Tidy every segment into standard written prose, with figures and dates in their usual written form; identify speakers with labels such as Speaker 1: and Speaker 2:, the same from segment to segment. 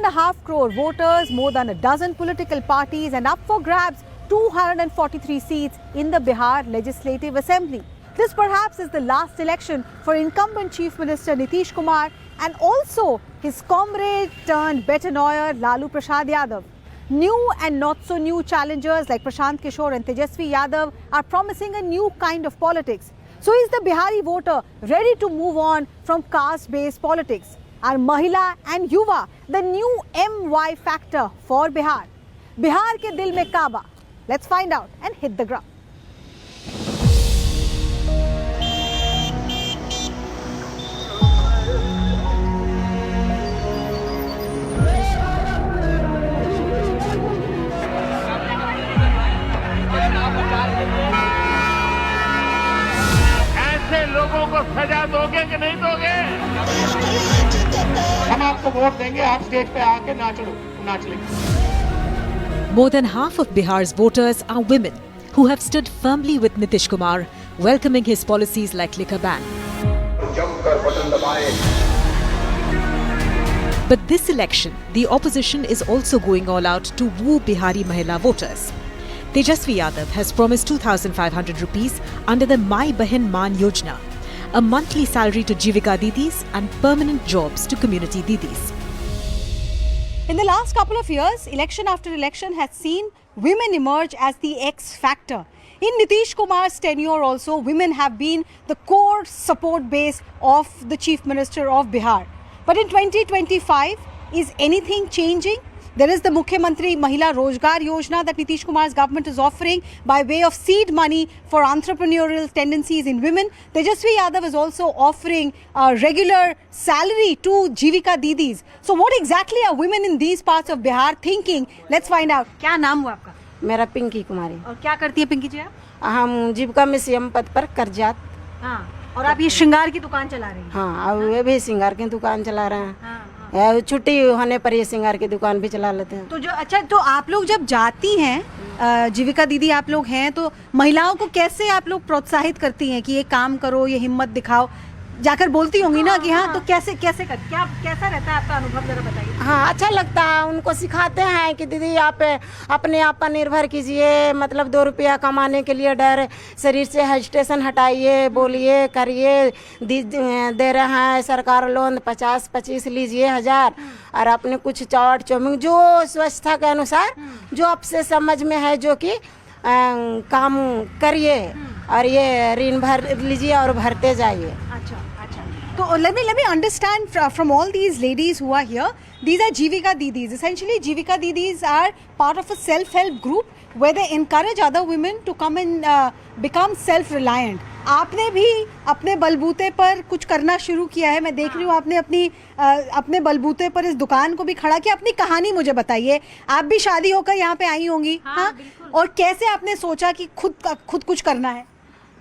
Speaker 1: 1.5 crore voters, more than a dozen political parties, and up for grabs 243 seats in the Bihar Legislative Assembly. This perhaps is the last election for incumbent Chief Minister Nitish Kumar and also his comrade turned betanoyer Lalu Prasad Yadav. New and not so new challengers like Prashant Kishore and Tejasvi Yadav are promising a new kind of politics. So is the Bihari voter ready to move on from caste-based politics? Are Mahila and Yuva the new MY factor for Bihar? Bihar ke dil mein Kaaba. Let's find out and hit the ground.
Speaker 2: ऐसे लोगों को सजा दोगे कि नहीं दोगे? हम आपको वोट देंगे, आप स्टेज पे आके नाच लेंगे.
Speaker 3: More than half of Bihar's voters are women who have stood firmly with Nitish Kumar, welcoming his policies like liquor ban. But this election, the opposition is also going all out to woo Bihari Mahila voters. Tejasvi Yadav has promised 2,500 rupees under the My Bahin Maan Yojana, a monthly salary to Jivika Didis and permanent jobs to community Didis.
Speaker 1: In the last couple of years, election after election has seen women emerge as the X factor. In Nitish Kumar's tenure also, women have been the core support base of the Chief Minister of Bihar. But in 2025, is anything changing? There is the Mukhyamantri Mahila Rozgar Yojana that Nitish Kumar's government is offering by way of seed money for entrepreneurial tendencies in women. Tejasvi Yadav is also offering a regular salary to Jivika Didis. So what exactly are women in these parts of Bihar thinking? Let's find out. क्या नाम हुआ आपका?
Speaker 4: मेरा पिंकी कुमारी.
Speaker 1: और क्या करती है पिंकी जी आप?
Speaker 4: हम जीविका में सीएम पद पर करजात.
Speaker 1: हाँ. और आप ये श्रृंगार की दुकान चला रही हैं?
Speaker 4: हाँ, अब वे भी श्रृंगार की दुकान चला रहे हैं.
Speaker 1: हाँ.
Speaker 4: छुट्टी होने पर ये श्रृंगार की दुकान भी चला लेते हैं.
Speaker 1: तो जो अच्छा, तो आप लोग जब जाती हैं, जीविका दीदी आप लोग हैं, तो महिलाओं को कैसे आप लोग प्रोत्साहित करती हैं कि ये काम करो, ये हिम्मत दिखाओ? जाकर बोलती होंगी ना कि हाँ, तो कैसे कैसा रहता है आपका अनुभव, जरा बताइए.
Speaker 4: हाँ, अच्छा लगता है. उनको सिखाते हैं कि दीदी आप अपने आप पर निर्भर कीजिए, मतलब 2 रुपया कमाने के लिए डर शरीर से हेजिटेशन हटाइए, बोलिए, करिए. दे रहे हैं सरकार लोन 50-25 लीजिए 1000 और अपने कुछ चाट चौमिन जो स्वच्छता के अनुसार जो आपसे समझ में है जो कि काम करिए और ये ऋण भर लीजिए और भरते जाइए.
Speaker 1: So let me understand from all these ladies who are here. These are Jivika Didis. Essentially, Jivika Didis are part of a self-help group where they encourage other women to come and become self-reliant. आपने भी अपने बलबूते पर कुछ करना शुरू किया है. मैं देख रही हूँ आपने अपने बलबूते पर इस दुकान को भी खड़ा किया. अपनी कहानी मुझे बताइए. आप भी शादी होकर यहाँ पे आई होंगी, हाँ? और कैसे आपने सोचा कि खुद कुछ करना है?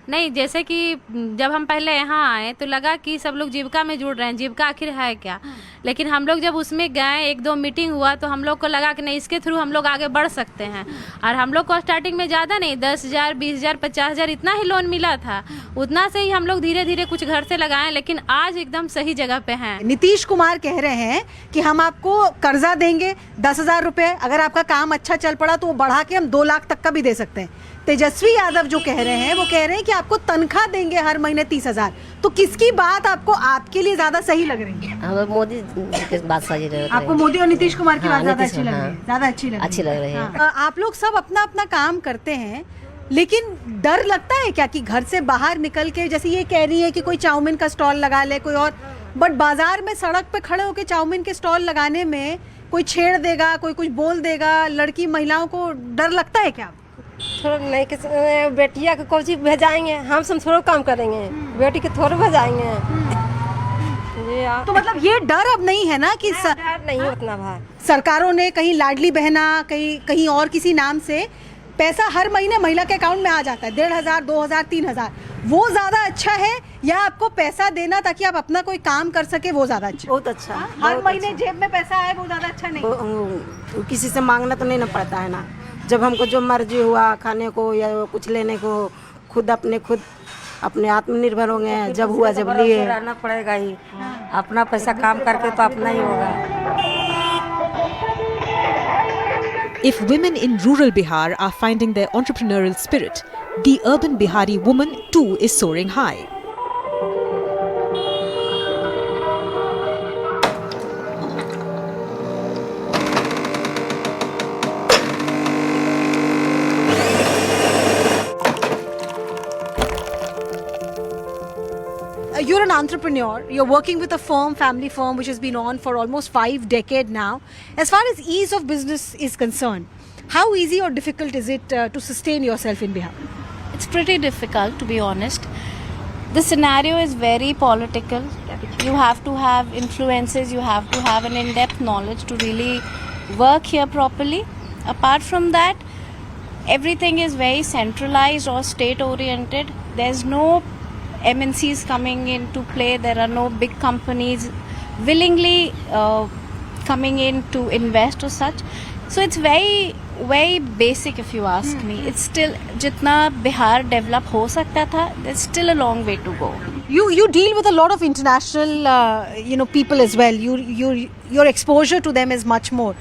Speaker 5: नहीं, जैसे कि जब हम पहले यहाँ आए तो लगा कि सब लोग जीविका में जुड़ रहे हैं, जीविका आखिर है क्या. लेकिन हम लोग जब उसमें गए, 1-2 मीटिंग हुआ तो हम लोग को लगा कि नहीं, इसके थ्रू हम लोग आगे बढ़ सकते हैं. और हम लोग को स्टार्टिंग में ज़्यादा नहीं, 10,000, 20,000, 50,000 इतना ही लोन मिला था. उतना से ही हम लोग धीरे धीरे कुछ घर से लगाएं, लेकिन आज एकदम सही जगह पे हैं.
Speaker 1: नीतीश कुमार कह रहे हैं कि हम आपको कर्जा देंगे 10,000 रुपये, अगर आपका काम अच्छा चल पड़ा तो वो बढ़ा के हम 2 लाख तक का भी दे सकते हैं. तेजस्वी यादव जो कह रहे हैं वो कह रहे हैं कि आपको तनख्वाह देंगे हर महीने 30,000. तो किसकी बात आपको आपके लिए ज्यादा सही लग रही है?
Speaker 6: हमें मोदी की बात सही लग रही है.
Speaker 1: आपको मोदी और नीतीश कुमार की बात ज्यादा अच्छी लग रही है? ज्यादा अच्छी लग रही है. आप लोग सब अपना अपना काम करते हैं, लेकिन डर लगता है क्या कि घर से बाहर निकल के, जैसे ये कह रही है कि कोई चाउमीन का स्टॉल लगा ले कोई और, बट बाजार में सड़क पे खड़े होकर चाउमीन के स्टॉल लगाने में कोई छेड़ देगा, कोई कुछ बोल देगा, लड़की महिलाओं को डर लगता है क्या?
Speaker 7: थोड़ा नहीं कि बेटिया को कोची भेजाएंगे, हम सब थोड़ा काम करेंगे, बेटी के थोड़ा भेजाएंगे.
Speaker 1: तो मतलब ये डर अब नहीं है ना कि
Speaker 7: डर नहीं उतना भार.
Speaker 1: सरकारों ने कहीं लाडली बहना, कहीं और किसी नाम से पैसा हर महीने महिला के अकाउंट में आ जाता है, 1,500, 2,000, 3,000. वो ज्यादा अच्छा है या आपको पैसा देना ताकि आप अपना कोई काम कर सके, वो ज्यादा अच्छा?
Speaker 4: बहुत अच्छा.
Speaker 1: हर महीने जेब में पैसा आए वो ज्यादा अच्छा नहीं?
Speaker 4: किसी से मांगना तो नहीं ना पड़ता है ना. जब हमको जो मर्जी हुआ खाने को या कुछ लेने को, खुद अपने आत्मनिर्भर होंगे. जब हुआ जब लिए.
Speaker 6: रहना पड़ेगा ही. अपना पैसा काम करके तो अपना ही होगा.
Speaker 3: If women in rural Bihar are finding their entrepreneurial spirit, the urban Bihari woman too is soaring high.
Speaker 1: You're an entrepreneur. You're working with a firm, family firm, which has been on for almost 5 decades now. As far as ease of business is concerned, how easy or difficult is it to sustain yourself in Bihar?
Speaker 8: It's pretty difficult, to be honest. The scenario is very political. You have to have influences, you have to have an in-depth knowledge to really work here properly. Apart from that, everything is very centralized or state-oriented. There's no MNCs coming into play. There are no big companies willingly coming in to invest or such. So it's very, very basic if you ask me. It's still, jitna Bihar develop ho sakta tha, there's still a long way to go.
Speaker 1: You deal with a lot of international people as well. Your exposure to them is much more.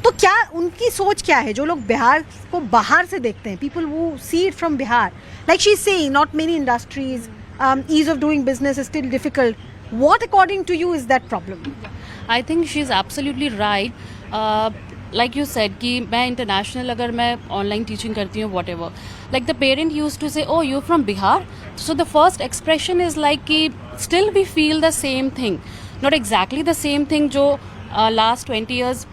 Speaker 1: तो क्या उनकी सोच क्या है जो लोग बिहार को बाहर से देखते हैं? People who see it from Bihar, like she's saying, not many industries. Ease of doing business is still difficult. What, according to you, is that problem?
Speaker 9: I think she's absolutely right. Like you said, कि मैं international अगर मैं online teaching करती हूँ, whatever. Like the parent used to say, oh, you're from Bihar? So the first expression is like कि still we feel the same thing. Not exactly the same thing जो last 20 years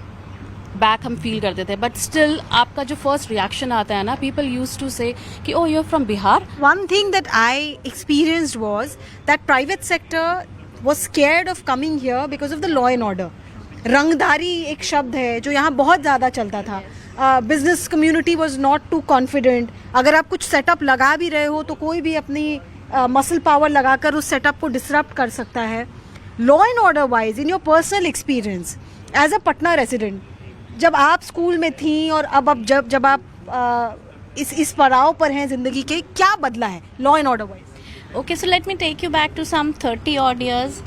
Speaker 9: back हम feel करते थे, but still आपका जो first reaction आता है ना, people used to say कि oh, you're from Bihar.
Speaker 1: One thing that I experienced was that private sector was scared of coming here because of the law and order. Rangdhari एक शब्द है जो यहाँ बहुत ज़्यादा चलता था. Business community was not too confident. अगर आप कुछ setup लगा भी रहे हो तो कोई भी अपनी muscle power लगाकर उस setup को disrupt कर सकता है. Law and order wise, in your personal experience as a Patna resident, जब आप स्कूल में थी और अब जब आप इस पड़ाव पर हैं जिंदगी के, क्या बदला है law and order wise?
Speaker 8: Okay, so let me take you back to some 30 odd years.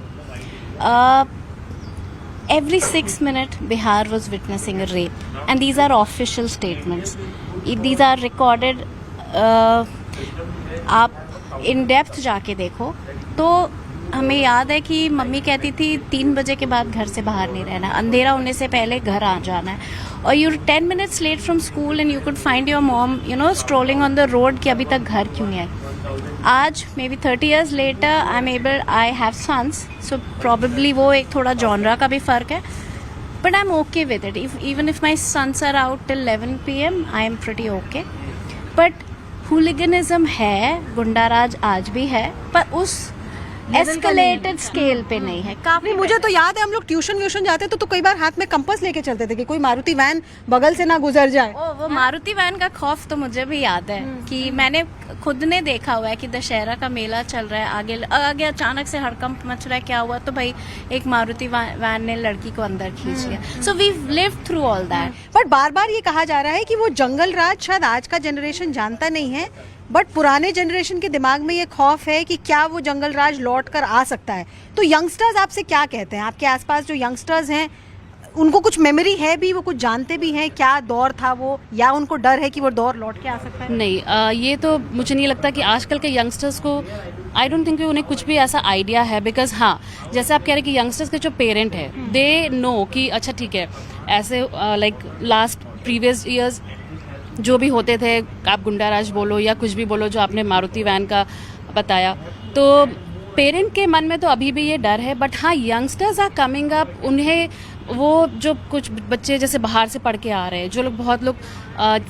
Speaker 8: Every 6 minutes, Bihar was witnessing a rape. And these are official statements. These are recorded. आप in depth जाके देखो तो हमें याद है कि mummy कहती थी 3 बजे के बाद घर से बाहर नहीं रहना, अंधेरा होने से पहले घर आ जाना है. और you're 10 minutes late from school and you could find your mom, strolling on the road कि अभी तक घर क्यों नहीं आई. आज maybe 30 years later, I have sons, so probably वो एक थोड़ा genre का भी फ़र्क है. But I'm okay with it. Even if my sons are out till 11 PM, I am pretty okay. But hooliganism है, गुंडाराज आज भी है, पर उस एस्केलेटेड स्केल पे नहीं है.
Speaker 1: नहीं, मुझे तो याद है हम लोग ट्यूशन जाते तो कई बार हाथ में कंपास लेके चलते थे कि कोई मारुति वैन बगल से ना गुजर जाए.
Speaker 8: वो मारुति वैन का खौफ तो मुझे भी याद है कि मैंने खुद ने देखा हुआ है कि दशहरा का मेला चल रहा है, आगे अचानक से हड़कंप मच रहा है, क्या हुआ तो भाई एक मारुति वैन ने लड़की को अंदर खींच लिया. So we lived through all that.
Speaker 1: But बार बार ये कहा जा रहा है कि वो जंगल राज शायद आज का जनरेशन जानता नहीं है, बट पुराने जनरेशन के दिमाग में ये खौफ है कि क्या वो जंगल राज लौट कर आ सकता है. तो यंगस्टर्स आपसे क्या कहते हैं? आपके आसपास जो यंगस्टर्स हैं उनको कुछ मेमोरी है भी, वो कुछ जानते भी हैं क्या दौर था वो, या उनको डर है कि वो दौर लौट के आ सकता है?
Speaker 9: नहीं, ये तो मुझे नहीं लगता कि आजकल के यंगस्टर्स को, आई डोंट थिंक उन्हें कुछ भी ऐसा आइडिया है. बिकॉज हाँ, जैसे आप कह रहे हैं कि यंगस्टर्स के जो पेरेंट है दे नो कि अच्छा ठीक है, ऐसे लाइक लास्ट प्रीवियस ईयर्स जो भी होते थे, आप गुंडाराज बोलो या कुछ भी बोलो, जो आपने मारुति वैन का बताया, तो पेरेंट के मन में तो अभी भी ये डर है. बट हाँ, यंगस्टर्स आर कमिंग अप. उन्हें वो जो कुछ बच्चे जैसे बाहर से पढ़ के आ रहे हैं, जो लोग बहुत लोग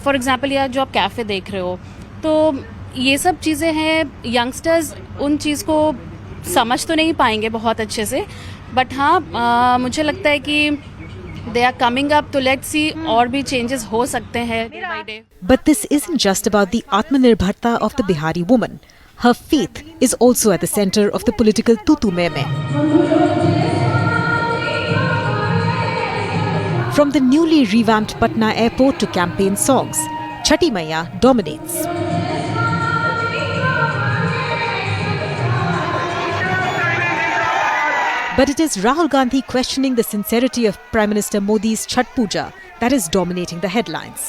Speaker 9: फॉर एग्जांपल या जो आप कैफ़े देख रहे हो, तो ये सब चीज़ें हैं. यंगस्टर्स उन चीज़ को समझ तो नहीं पाएंगे बहुत अच्छे से, बट हाँ मुझे लगता है कि they are coming up, तो let's see और भी changes हो सकते हैं day by day.
Speaker 3: But this isn't just about the Atmanirbharta of the Bihari woman. Her faith is also at the center of the political tutu-meh-meh. From the newly revamped Patna airport to campaign songs, Chhati Maiya dominates. But it is Rahul Gandhi questioning the sincerity of Prime Minister Modi's Chhath Puja that is dominating the headlines.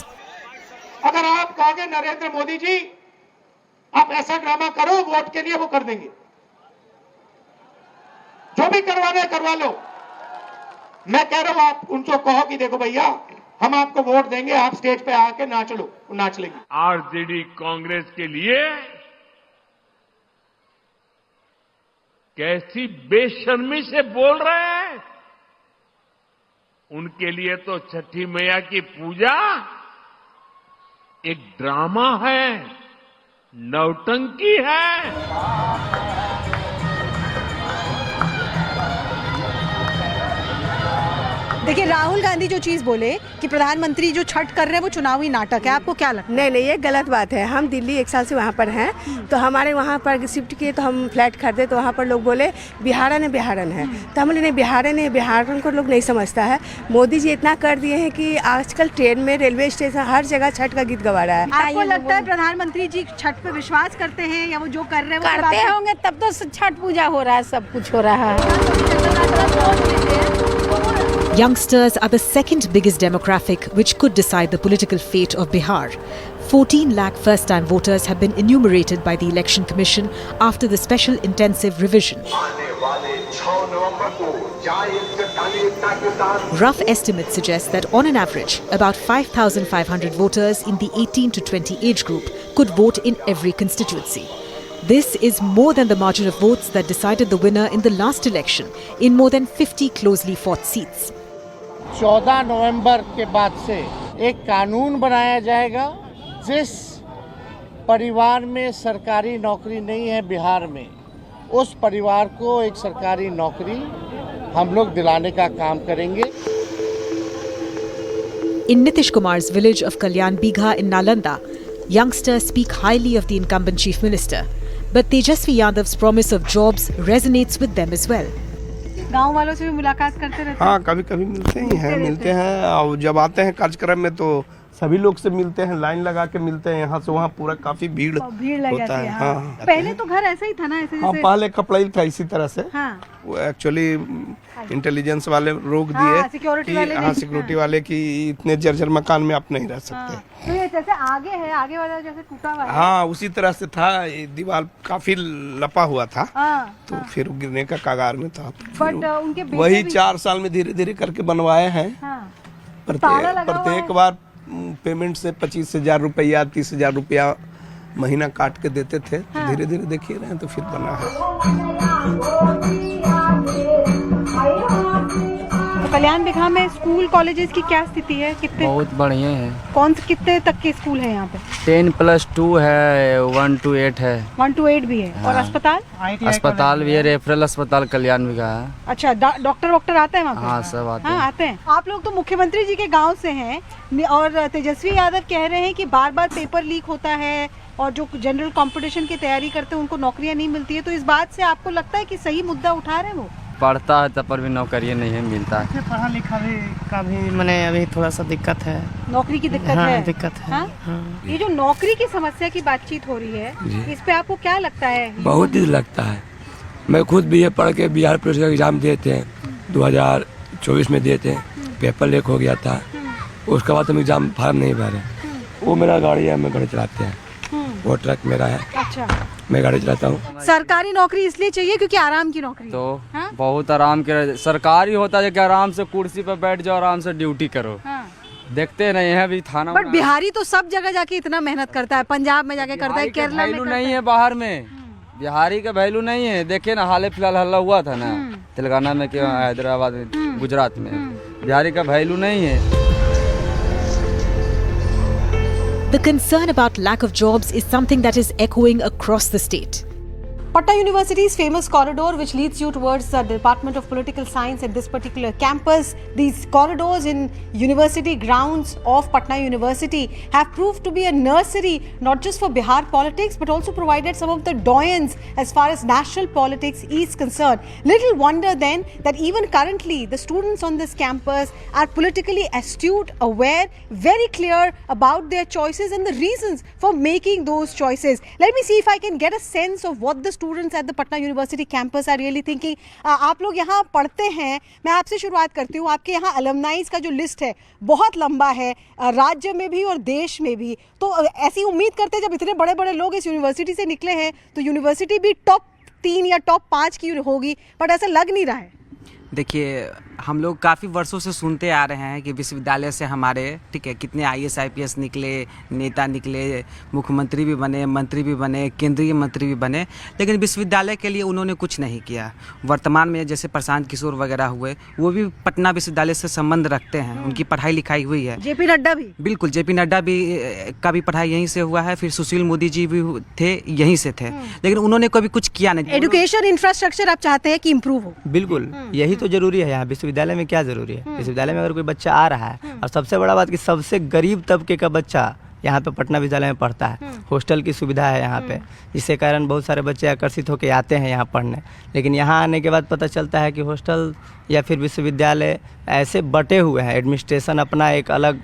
Speaker 2: अगर आप कहोगे नरेंद्र मोदी जी आप ऐसा drama करो vote के लिए, वो कर देंगे। जो भी करवाना है करवा लो। मैं कह रहा हूं आप उनको कहो कि देखो भैया हम आपको वोट देंगे, आप स्टेज पे आके नाच लो, नाच लेंगे।
Speaker 10: आरजेडी कांग्रेस के लिए कैसी बेशर्मी से बोल रहे हैं। उनके लिए तो छठी मैया की पूजा एक ड्रामा है, नौटंकी है।
Speaker 1: देखिए, राहुल गांधी जो चीज बोले कि प्रधानमंत्री जो छठ कर रहे हैं वो चुनावी नाटक है, आपको क्या लगता है?
Speaker 7: नहीं नहीं, ये गलत बात है। हम दिल्ली 1 साल से वहाँ पर हैं, तो हमारे वहाँ पर शिफ्ट किए तो हम फ्लैट खरीदे तो वहाँ पर लोग बोले बिहारन है। तो हम बोले नहीं, बिहारन को लोग नहीं समझता है। मोदी जी इतना कर दिए हैं कि आजकल ट्रेन में, रेलवे स्टेशन, हर जगह छठ का गीत गवा रहा है।
Speaker 1: आपको लगता है प्रधानमंत्री जी छठ पे विश्वास करते हैं या वो जो कर रहे हैं वो
Speaker 4: करते होंगे तब तो छठ पूजा हो रहा है, सब कुछ हो रहा है।
Speaker 3: Youngsters are the second biggest demographic which could decide the political fate of Bihar. 14 lakh first-time voters have been enumerated by the Election Commission after the special intensive revision. Rough estimates suggest that on an average, about 5,500 voters in the 18 to 20 age group could vote in every constituency. This is more than the margin of votes that decided the winner in the last election in more than 50 closely fought seats.
Speaker 2: 14 नवंबर के बाद से एक कानून बनाया जाएगा। जिस परिवार में सरकारी नौकरी नहीं है बिहार में, उस परिवार को एक सरकारी नौकरी हम लोग दिलाने का काम करेंगे।
Speaker 3: In Nitish Kumar's village of Kalyan Bigha in Nalanda, youngsters speak highly of the incumbent chief minister. But Tejasvi Yadav's promise of jobs resonates with them as well.
Speaker 1: गांव वालों से भी मुलाकात करते रहते हैं?
Speaker 11: हाँ, कभी कभी मिलते हैं और जब आते हैं कार्यक्रम में तो सभी लोग से मिलते हैं, लाइन लगा के मिलते हैं। यहाँ से वहाँ पूरा काफी भीड़
Speaker 1: लग
Speaker 11: होता
Speaker 1: जाती
Speaker 11: है।
Speaker 1: हाँ। पहले तो घर ऐसा ही था ना, ऐसे
Speaker 11: हाँ, पहले कपड़ा ही था इसी तरह से।
Speaker 1: हाँ।
Speaker 11: वो एक्चुअली इंटेलिजेंस वाले रोक दिए, सिक्योरिटी वाले कि इतने जर्जर मकान में आप नहीं रह सकते।
Speaker 1: तो ये जैसे आगे वाला जैसे टूटा हुआ है।
Speaker 11: हाँ, उसी तरह से था। दीवार काफी लपा हुआ था, तो फिर गिरने का कगार में था।
Speaker 1: बट उनके
Speaker 11: वही 4 साल में धीरे धीरे करके बनवाए हैं। प्रत्येक बार पेमेंट से 25,000 रुपया, 30,000 रुपया महीना काट के देते थे। तो धीरे धीरे देखिए रहे हैं तो फिर बना है।
Speaker 1: तो कल्याण बिघा में स्कूल कॉलेजेस की क्या स्थिति है? कितने?
Speaker 12: बहुत बढ़िया है।
Speaker 1: कितने तक के स्कूल है यहाँ पे?
Speaker 12: 10+2 है, 1 to 8 है।
Speaker 1: 1 to 8 भी है।
Speaker 12: हाँ।
Speaker 1: और
Speaker 12: अस्पताल भी है, रेफरल अस्पताल कल्याण बिघा है।
Speaker 1: अच्छा, डॉक्टर आते हैं वहाँ पे?
Speaker 12: हाँ, सब आते
Speaker 1: हैं। आते हैं। आप लोग तो मुख्यमंत्री जी के गाँव से हैं और तेजस्वी यादव कह रहे हैं कि बार बार पेपर लीक होता है और जो जनरल कंपटीशन की तैयारी करते हैं उनको नौकरियां नहीं मिलती है। तो इस बात से आपको लगता है कि सही मुद्दा उठा रहे हैं वो?
Speaker 12: पढ़ता है तब पर भी नौकरी नहीं है मिलता है।
Speaker 13: पढ़ा लिखा भी का भी मैंने अभी थोड़ा सा दिक्कत है,
Speaker 1: नौकरी की दिक्कत है।
Speaker 13: दिक्कत है।
Speaker 1: हाँ? ये जो नौकरी की समस्या की बातचीत हो रही है, इस पे आपको क्या लगता है?
Speaker 14: बहुत ही लगता है। मैं खुद बीए पढ़ के बिहार पुलिस का एग्जाम दिए थे, 2024 में दिए थे। पेपर लीक हो गया था, उसके बाद हम एग्जाम फॉर्म नहीं भरे। वो मेरा गाड़ी है, मैं गाड़ी चलाते हैं, वो ट्रक मेरा है।
Speaker 1: अच्छा,
Speaker 14: मैं गाड़ी चलाता हूँ।
Speaker 1: सरकारी नौकरी इसलिए चाहिए क्योंकि आराम की नौकरी
Speaker 12: तो बहुत आराम के सरकारी होता है कि आराम से कुर्सी पर बैठ जाओ, आराम से ड्यूटी करो। देखते नहीं है अभी थाना।
Speaker 1: बट बिहारी तो सब जगह जाके इतना मेहनत करता है, पंजाब में जाके करता है, केरला में
Speaker 12: नहीं है, बाहर में बिहारी का वैल्यू नहीं है। देखे ना, हाल फिलहाल हल्ला हुआ था ना तेलंगाना में, हैदराबाद में, गुजरात में। बिहारी का वैल्यू नहीं है।
Speaker 3: The concern about lack of jobs is something that is echoing across the state.
Speaker 1: Patna University's famous corridor, which leads you towards the Department of Political Science at this particular campus, these corridors in university grounds of Patna University have proved to be a nursery not just for Bihar politics but also provided some of the doyens as far as national politics is concerned. Little wonder then that even currently the students on this campus are politically astute, aware, very clear about their choices and the reasons for making those choices. Let me see if I can get a sense of what the students at the Patna University campus are really thinking. आप लोग यहाँ पढ़ते हैं, मैं आपसे शुरुआत करती हूँ. आपके यहाँ अलमनाइज का जो लिस्ट है बहुत लंबा है, राज्य में भी और देश में भी. तो ऐसी उम्मीद करते हैं जब इतने बड़े बड़े लोग इस यूनिवर्सिटी से निकले हैं तो यूनिवर्सिटी भी टॉप 3 या टॉप 5 की होगी, बट ऐसा लग नहीं रहा है.
Speaker 13: देखिए, हम लोग काफ़ी वर्षों से सुनते आ रहे हैं कि विश्वविद्यालय से हमारे, ठीक है, कितने IAS IPS निकले, नेता निकले, मुख्यमंत्री भी बने, मंत्री भी बने, केंद्रीय मंत्री भी बने, लेकिन विश्वविद्यालय के लिए उन्होंने कुछ नहीं किया. वर्तमान में जैसे प्रशांत किशोर वगैरह हुए, वो भी पटना विश्वविद्यालय से संबंध रखते हैं, उनकी पढ़ाई लिखाई हुई है.
Speaker 1: JP नड्डा भी, बिल्कुल,
Speaker 13: JP नड्डा भी का भी पढ़ाई यहीं से हुआ है. फिर सुशील मोदी जी भी थे, यहीं से थे, लेकिन उन्होंने कभी कुछ किया नहीं.
Speaker 1: एजुकेशन इंफ्रास्ट्रक्चर आप चाहते हैं कि इम्प्रूव हो?
Speaker 15: बिल्कुल, यही तो जरूरी है. यहाँ विश्वविद्यालय में क्या जरूरी है? विश्वविद्यालय में अगर कोई बच्चा आ रहा है, और सबसे बड़ा बात कि सबसे गरीब तबके का बच्चा यहाँ पे पटना विद्यालय में पढ़ता है. हॉस्टल की सुविधा है यहाँ पे, जिसके कारण बहुत सारे बच्चे आकर्षित होकर आते हैं यहाँ पढ़ने. लेकिन यहाँ आने के बाद पता चलता है कि हॉस्टल या फिर विश्वविद्यालय ऐसे बटे हुए हैं, एडमिनिस्ट्रेशन अपना एक अलग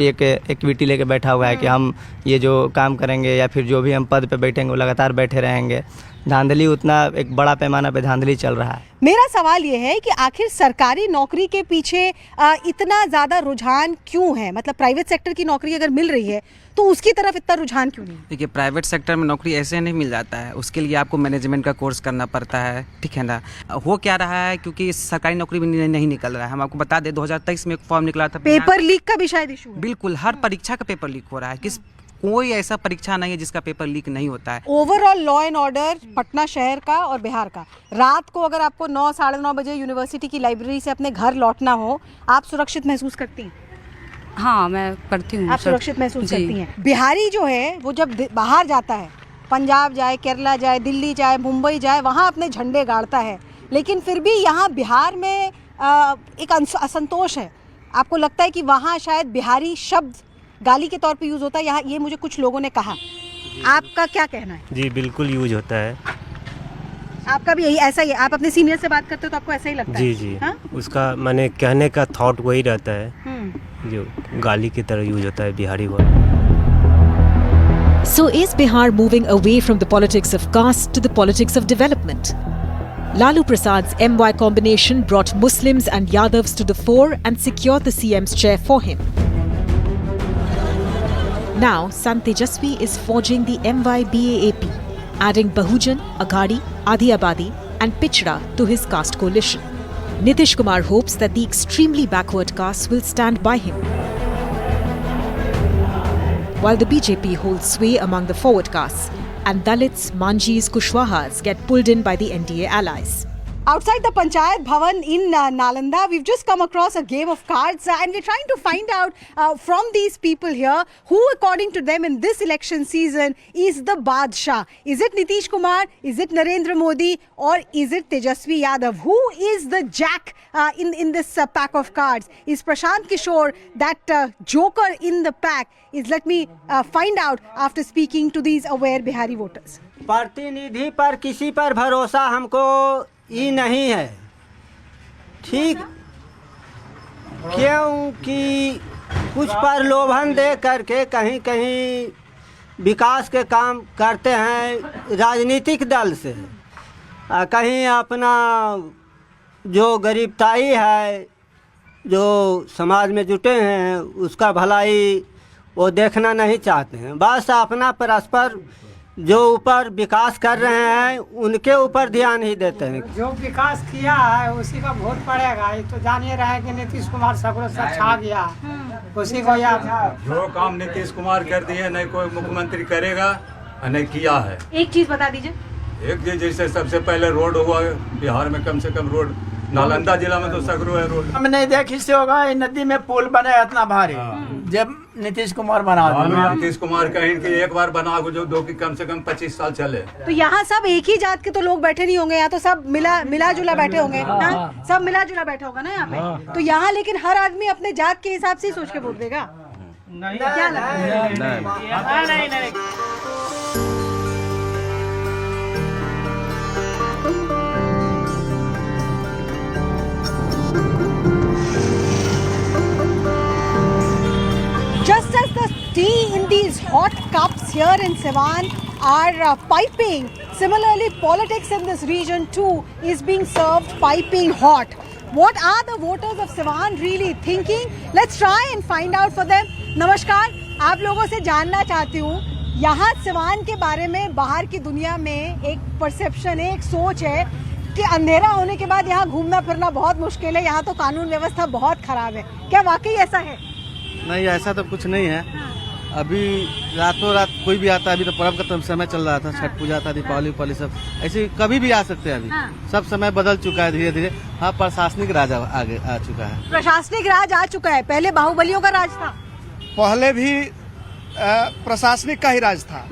Speaker 15: एक एक्टिविटी लेके बैठा हुआ है कि हम ये जो काम करेंगे या फिर जो भी हम पद पे बैठेंगे वो लगातार बैठे रहेंगे. धांधली, उतना एक बड़ा पैमाना पे धांधली चल रहा है.
Speaker 1: मेरा सवाल ये है कि आखिर सरकारी नौकरी के पीछे इतना ज़्यादा रुझान क्यों है? मतलब प्राइवेट सेक्टर की नौकरी अगर मिल रही है तो उसकी तरफ इतना रुझान क्यों नहीं?
Speaker 13: देखिए, प्राइवेट सेक्टर में नौकरी ऐसे नहीं मिल जाता है, उसके लिए आपको मैनेजमेंट का कोर्स करना पड़ता है, ठीक है ना. हो क्या रहा है, क्योंकि सरकारी नौकरी भी नहीं निकल रहा है. हम आपको बता दें, 2023 में एक फॉर्म निकला था,
Speaker 1: पेपर लीक का भी शायद इशू है.
Speaker 13: बिल्कुल, हर परीक्षा का पेपर लीक हो रहा है. कोई ऐसा परीक्षा नहीं है जिसका पेपर लीक नहीं होता है.
Speaker 1: Overall law and order Patna शहर का और बिहार का, रात को अगर आपको 9 साढ़े 9 बजे यूनिवर्सिटी की लाइब्रेरी से अपने घर लौटना हो, आप सुरक्षित महसूस करती हैं?
Speaker 9: हाँ, मैं करती हूँ.
Speaker 1: आप सुरक्षित महसूस करती हैं? बिहारी जो है वो जब बाहर जाता है, पंजाब जाए, केरला जाए, दिल्ली जाए, मुंबई जाए, वहाँ अपने झंडे गाड़ता है, लेकिन फिर भी यहाँ बिहार में एक असंतोष है. आपको लगता है कि वहाँ शायद बिहारी शब्द गाली के तौर पे यूज़ होता है? यहाँ ये मुझे कुछ लोगों ने कहा. आपका क्या कहना है?
Speaker 16: जी बिल्कुल यूज होता है.
Speaker 1: आपका भी यही ऐसा ही है? आप अपने सीनियर से बात करते हो तो आपको ऐसा ही लगता है?
Speaker 16: जी जी. हाँ? उसका मैंने कहने का थॉट वही रहता है जो गाली की तरह यूज होता है Bihari word.
Speaker 3: So is Bihar moving away from the politics of caste to the politics of development? Lalu Prasad's MY combination brought Muslims and Yadavs to the fore and secured the CM's chair for him. Now, Sant Tejasvi is forging the MY-BAAP, adding Bahujan, Aghadi, Aadhi Abadi and Pichda to his caste coalition. Nitish Kumar hopes that the extremely backward castes will stand by him. While the BJP holds sway among the forward castes, and Dalits, Manjis, Kushwahas get pulled in by the NDA allies.
Speaker 1: Outside the Panchayat Bhavan in Nalanda, we've just come across a game of cards and we're trying to find out from these people here who, according to them in this election season, is the Badshah. Is it Nitish Kumar? Is it Narendra Modi? Or is it Tejasvi Yadav? Who is the jack in this pack of cards? Is Prashant Kishore that joker in the pack? Let me find out after speaking to these aware Bihari voters.
Speaker 17: प्रतिनिधि पर किसी पर भरोसा हमको ये नहीं है, ठीक, क्योंकि कुछ प्रलोभन दे करके कहीं कहीं विकास के काम करते हैं राजनीतिक दल से, कहीं अपना जो गरीबताई है जो समाज में जुटे हैं उसका भलाई वो देखना नहीं चाहते हैं. बस अपना परस्पर जो ऊपर विकास कर रहे हैं उनके ऊपर ध्यान ही देते हैं.
Speaker 18: जो विकास किया है उसी का वोट पड़ेगा. ये तो जानिए रहे हैं कि नीतीश कुमार सगरों से छा गया, उसी को याद.
Speaker 19: जो काम नीतीश कुमार कर दिए नहीं कोई मुख्यमंत्री करेगा, नहीं किया है.
Speaker 1: एक चीज बता दीजिए.
Speaker 19: एक चीज जैसे सबसे पहले रोड हुआ बिहार में, कम से कम रोड नालंदा जिला में तो सगरो है रोड.
Speaker 20: हम नहीं देखी से होगा नदी में पुल बने इतना भारी जब नीतीश कुमार बना.
Speaker 19: नीतीश कुमार कहीं कि एक बार बना जो कि कम से कम 25 साल चले.
Speaker 1: तो यहाँ सब एक ही जात के तो लोग बैठे नहीं होंगे, यहाँ तो सब मिला जुला बैठे होंगे. सब मिला जुला बैठा होगा ना यहाँ पे. तो यहाँ लेकिन हर आदमी अपने जात के हिसाब से ही सोच के वोट देगा. क्या लगता है? Just as the tea in these hot cups here in Siwan are piping, Similarly, politics in this region too is being served piping hot. What are the voters of Siwan really thinking? Let's try and find out for them. नमस्कार, आप लोगों से जानना चाहती हूँ, यहाँ सिवान के बारे में बाहर की दुनिया में एक परसेप्शन है, एक सोच है कि अंधेरा होने के बाद यहाँ घूमना फिरना बहुत मुश्किल है, यहाँ तो कानून व्यवस्था बहुत खराब है। क्या वाकई ऐसा है?
Speaker 21: नहीं, ऐसा तो कुछ नहीं है। अभी रातों रात कोई भी आता है। अभी तो पर्व का समय चल रहा था, छठ पूजा था, दीपावली सब ऐसे कभी भी आ सकते हैं। अभी सब समय बदल चुका है धीरे धीरे। हाँ, प्रशासनिक राज आगे आ चुका है।
Speaker 1: प्रशासनिक राज आ चुका है। पहले बाहुबलियों का राज था,
Speaker 22: पहले भी प्रशासनिक का ही राज था,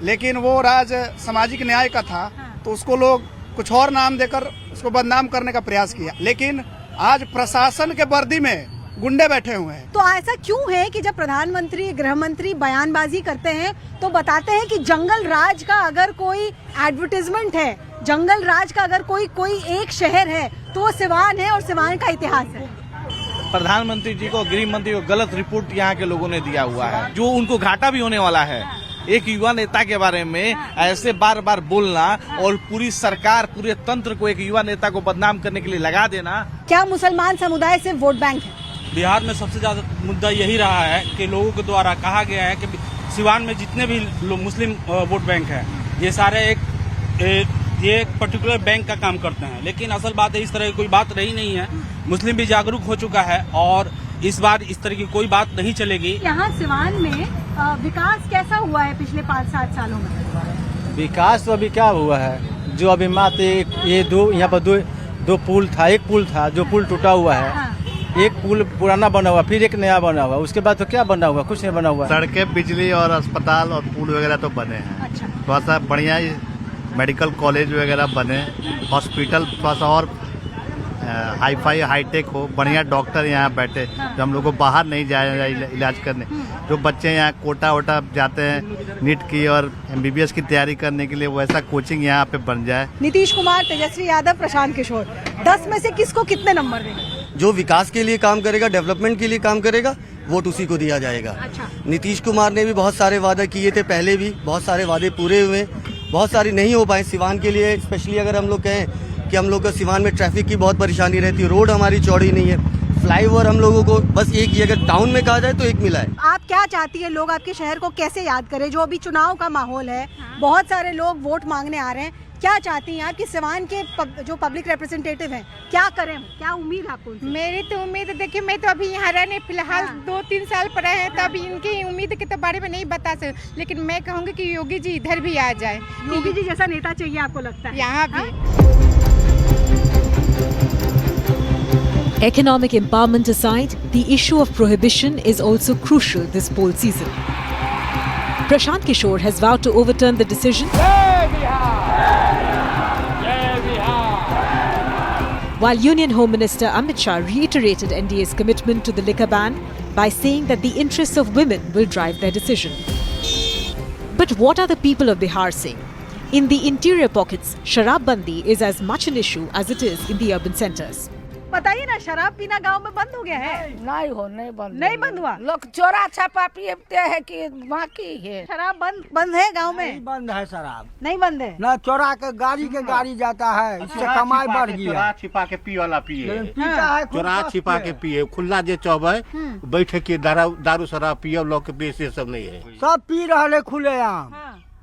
Speaker 22: लेकिन वो राज सामाजिक न्याय का था, तो उसको लोग कुछ और नाम देकर उसको बदनाम करने का प्रयास किया। लेकिन आज प्रशासन के वर्दी में गुंडे बैठे हुए हैं।
Speaker 1: तो ऐसा क्यों है कि जब प्रधानमंत्री, गृह मंत्री बयानबाजी करते हैं तो बताते हैं कि जंगल राज का अगर कोई एडवर्टाइजमेंट है, जंगल राज का अगर कोई एक शहर है तो वो सिवान है और सिवान का इतिहास है।
Speaker 21: प्रधानमंत्री जी को, गृह मंत्री को गलत रिपोर्ट यहाँ के लोगों ने दिया हुआ है, जो उनको घाटा भी होने वाला है। एक युवा नेता के बारे में ऐसे बार बार बोलना और पूरी सरकार, पूरे तंत्र को एक युवा नेता को बदनाम करने के लिए लगा देना।
Speaker 1: क्या मुसलमान समुदाय से वोट बैंक है?
Speaker 23: बिहार में सबसे ज्यादा मुद्दा यही रहा है कि लोगों के द्वारा कहा गया है कि सिवान में जितने भी मुस्लिम वोट बैंक है, ये सारे एक पर्टिकुलर बैंक का काम करते हैं। लेकिन असल बात है, इस तरह की कोई बात रही नहीं है। मुस्लिम भी जागरूक हो चुका है और इस बार इस तरह की कोई बात नहीं चलेगी।
Speaker 1: यहाँ सिवान में विकास कैसा हुआ है पिछले 5-7 सालों में?
Speaker 21: विकास तो अभी क्या हुआ है, जो अभी मात्र ये यहाँ पर दो पुल था, एक पुल था जो पुल टूटा हुआ है। एक पुल पुराना बना हुआ, फिर एक नया बना हुआ, उसके बाद तो क्या बना हुआ? कुछ नहीं बना हुआ।
Speaker 24: सड़कें, बिजली और अस्पताल और पुल वगैरह तो बने हैं।
Speaker 1: अच्छा।
Speaker 24: थोड़ा सा बढ़िया मेडिकल कॉलेज वगैरह बने, हॉस्पिटल थोड़ा सा और हाईफाई हाईटेक हो, बढ़िया डॉक्टर यहाँ बैठे, जो हम लोग को बाहर नहीं जाए इलाज करने। जो बच्चे यहाँ कोटा वोटा जाते हैं नीट की और MBBS की तैयारी करने के लिए, वैसा कोचिंग यहाँ पे बन जाए।
Speaker 1: नीतीश कुमार, तेजस्वी यादव, प्रशांत किशोर, 10 में से किसको कितने नंबर देंगे?
Speaker 25: जो विकास के लिए काम करेगा, डेवलपमेंट के लिए काम करेगा, वोट उसी को दिया जाएगा।
Speaker 1: अच्छा।
Speaker 25: नीतीश कुमार ने भी बहुत सारे वादे किए थे, पहले भी बहुत सारे वादे पूरे हुए, बहुत सारे नहीं हो पाए। सिवान के लिए स्पेशली अगर हम लोग कहें कि हम लोग को सिवान में ट्रैफिक की बहुत परेशानी रहती है, रोड हमारी चौड़ी नहीं है, फ्लाईओवर हम लोगों को बस एक ही, अगर टाउन में कहा जाए तो एक मिला है।
Speaker 1: आप क्या चाहती है, लोग आपके शहर को कैसे याद करें? जो अभी चुनाव का माहौल है, बहुत सारे लोग वोट मांगने आ रहे हैं, क्या चाहती हैं आप कि सिवान के जो पब्लिक रिप्रेजेंटेटिव हैं क्या करें? क्या उम्मीद आपको?
Speaker 26: मेरी तो उम्मीद, देखिए मैं तो अभी यहाँ रहने फिलहाल 2-3 साल पड़े हैं, तो अभी इनकी उम्मीद के तो बारे में नहीं बता सकते, लेकिन मैं कहूँगी कि योगी जी इधर भी आ जाए।
Speaker 1: योगी जी जैसा नेता चाहिए आपको लगता है?
Speaker 26: यहाँ भी।
Speaker 3: Economic empowerment aside, the issue of prohibition is also crucial this poll season. Prashant Kishore has vowed to overturn the decision. While Union Home Minister Amit Shah reiterated NDA's commitment to the liquor ban by saying that the interests of women will drive their decision. But what are the people of Bihar saying? In the interior pockets, Sharab Bandi is as much an issue as it is in the urban centers.
Speaker 1: बताइए ना, शराब पीना गांव में बंद हो गया है?
Speaker 27: नहीं
Speaker 1: बंद हुआ।
Speaker 27: लोग चोरा छापा पीते हैं कि बाकी है।
Speaker 1: शराब बंद है गांव में?
Speaker 20: नहीं बंद है शराब,
Speaker 1: नहीं बंद है
Speaker 20: ना। चोरा के गाड़ी जाता है, इससे कमाई बढ़ गई।
Speaker 2: चोरा छिपा के पिए वाला पिए,
Speaker 20: चोरा
Speaker 2: छिपा के पिए, खुला जे चौबे बैठे के दारू शराब पिए, लोग के बेच सब नहीं है।
Speaker 20: सब पी रहे खुले आम।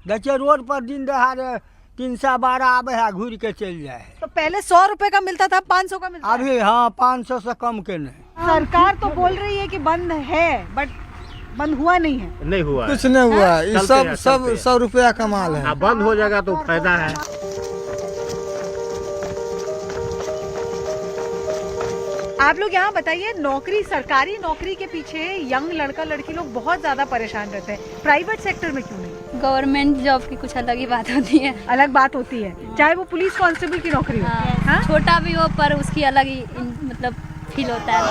Speaker 20: देखिए रोड पर दिन दहाड़े 312 आवे है, घूर के चल जाए।
Speaker 1: तो पहले 100 रुपए का मिलता था, 500 का मिलता
Speaker 20: अभी हाँ 500 से कम के नहीं।
Speaker 1: सरकार तो बोल रही है कि बंद है, बट बंद हुआ नहीं है।
Speaker 2: नहीं हुआ,
Speaker 20: कुछ नहीं हुआ। ये सब 100 रुपया कमाल है।
Speaker 2: बंद हो जाएगा तो फायदा है।
Speaker 1: आप लोग यहाँ बताइए, नौकरी, सरकारी नौकरी के पीछे यंग लड़का लड़की लोग बहुत ज्यादा परेशान रहते हैं, प्राइवेट सेक्टर में क्यों नहीं?
Speaker 28: गवर्नमेंट जॉब की कुछ अलग ही बात होती है।
Speaker 1: अलग बात होती है, चाहे वो पुलिस कांस्टेबल की नौकरी हो।
Speaker 28: हाँ? छोटा भी हो पर उसकी अलग ही मतलब फील होता है।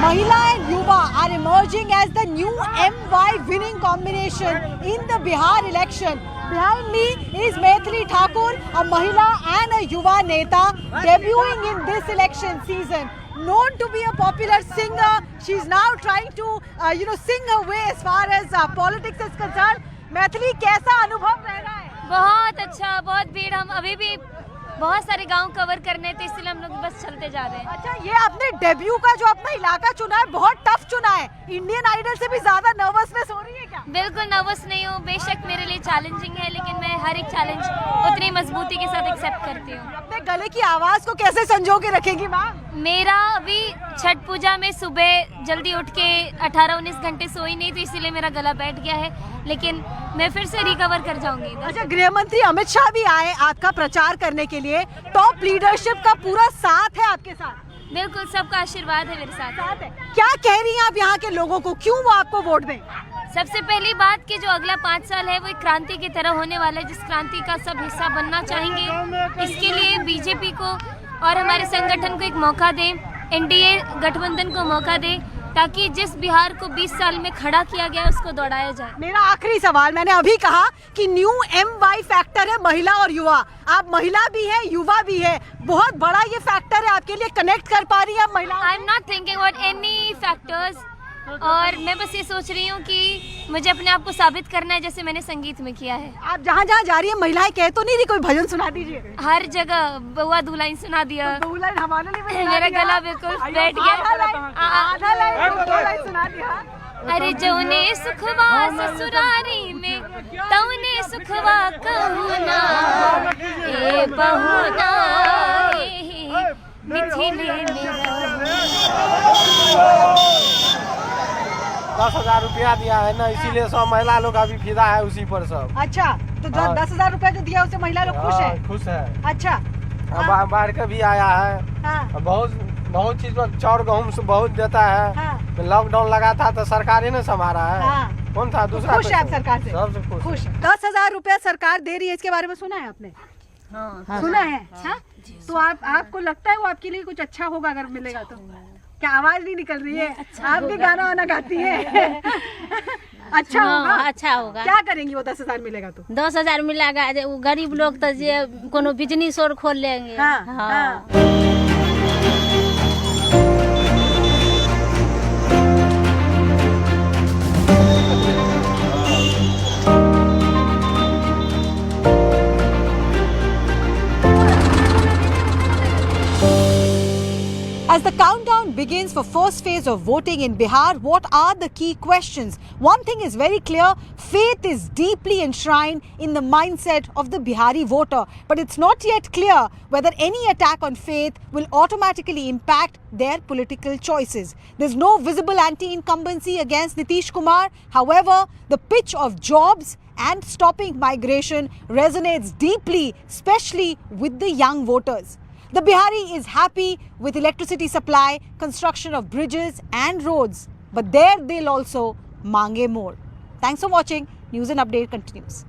Speaker 1: Mahila and Yuva are emerging as the new MY winning combination in the Bihar election. Behind me is Maithili Thakur, a Mahila and a Yuva Neta debuting in this election season. known to be a popular singer. She's now trying to, sing her way as far as politics is concerned. Maithili कैसा अनुभव रह रहा है?
Speaker 28: बहुत अच्छा, बहुत भीड़। हम अभी भी बहुत सारे गांव कवर करने थे, इसलिए हम लोग बस चलते जा रहे हैं।
Speaker 1: अच्छा, ये आपने डेब्यू का जो अपना इलाका चुना है बहुत टफ चुना है। इंडियन आइडल से भी ज्यादा नर्वसनेस हो रही है क्या?
Speaker 28: बिल्कुल नर्वस नहीं हूँ, बेशक मेरे लिए चैलेंजिंग है, लेकिन मैं हर एक चैलेंज उतनी मजबूती के साथ एक्सेप्ट करती हूँ।
Speaker 1: अपने गले की आवाज को कैसे संजो के रखेगी माँ?
Speaker 28: मेरा अभी छठ पूजा में सुबह जल्दी उठ के 18-19 घंटे सोई नहीं, तो इसीलिए मेरा गला बैठ गया है, लेकिन मैं फिर से रिकवर कर जाऊंगी।
Speaker 1: अच्छा, गृह मंत्री अमित शाह भी आए आपका प्रचार करने के लिए। टॉप लीडरशिप का पूरा साथ है आपके साथ?
Speaker 28: बिल्कुल, सबका आशीर्वाद है मेरे साथ।
Speaker 1: क्या कह रही हैं आप यहाँ के लोगों को, क्यों वो आपको वोट दें?
Speaker 28: सबसे पहली बात कि जो अगला 5 साल है वो एक क्रांति की तरह होने वाला है, जिस क्रांति का सब हिस्सा बनना चाहेंगे। इसके लिए बीजेपी को और हमारे संगठन को एक मौका दें, एनडीए गठबंधन को मौका दें, ताकि जिस बिहार को 20 साल में खड़ा किया गया उसको दौड़ाया जाए।
Speaker 1: मेरा आखिरी सवाल, मैंने अभी कहा कि न्यू MY फैक्टर है महिला और युवा। आप महिला भी है, युवा भी है, बहुत बड़ा ये फैक्टर है आपके लिए। कनेक्ट कर पा रही है आप महिला?
Speaker 28: I am not thinking about any factors, और मैं बस ये सोच रही हूँ कि मुझे अपने आप को साबित करना है, जैसे मैंने संगीत में किया है।
Speaker 1: आप जहाँ जहाँ जा रही है महिलाएं कह तो नहीं रही, कोई भजन सुना दीजिए।
Speaker 28: हर जगह बउआ दो लाइन सुना दिया।
Speaker 1: तो 2 लाइन हमारे लिए भी सुना
Speaker 28: मेरा
Speaker 1: दिया।
Speaker 28: गला बिल्कुल बैठ गया।
Speaker 1: आधा लाइन 2 लाइन सुना दिया।
Speaker 28: अरे जौने सुखवा ससुरारी में तौने सुखवा कहूना, ए बहुना मिथिले मेरा।
Speaker 4: 10,000 रुपया दिया है ना, इसीलिए सब महिला लोग अभी फिदा है उसी पर सब।
Speaker 1: अच्छा, तो 10,000 रुपया जो दिया उससे महिला लोग खुश है?
Speaker 4: खुश है।
Speaker 1: अच्छा,
Speaker 4: बाढ़ का भी आया है, बहुत चीज पर चाउर गेहूँ से बहुत देता है। लॉकडाउन लगा था तो सरकार ही ने संभाला है, कौन था दूसरा?
Speaker 1: खुश है आप सरकार से?
Speaker 4: सबसे खुश।
Speaker 1: 10,000 रुपया सरकार दे रही है, इसके बारे में सुना है आपने? हाँ, सुना है। तो आपको लगता है वो आपके लिए कुछ अच्छा होगा अगर मिलेगा तो? क्या आवाज नहीं निकल रही है? आप भी गाना वाना गाती है? अच्छा होगा,
Speaker 28: अच्छा होगा।
Speaker 1: क्या करेंगी वो 10,000 मिलेगा तो?
Speaker 28: 10,000 मिलेगा, गरीब लोग तो कोनो बिजनेस और खोल लेंगे।
Speaker 1: हाँ। As the countdown begins for first phase of voting in Bihar, what are the key questions? One thing is very clear, faith is deeply enshrined in the mindset of the Bihari voter. But it's not yet clear whether any attack on faith will automatically impact their political choices. There's no visible anti-incumbency against Nitish Kumar. However, the pitch of jobs and stopping migration resonates deeply, especially with the young voters. The Bihari is happy with electricity supply, construction of bridges and roads, but there they'll also mange more. Thanks for watching. News and Update continues.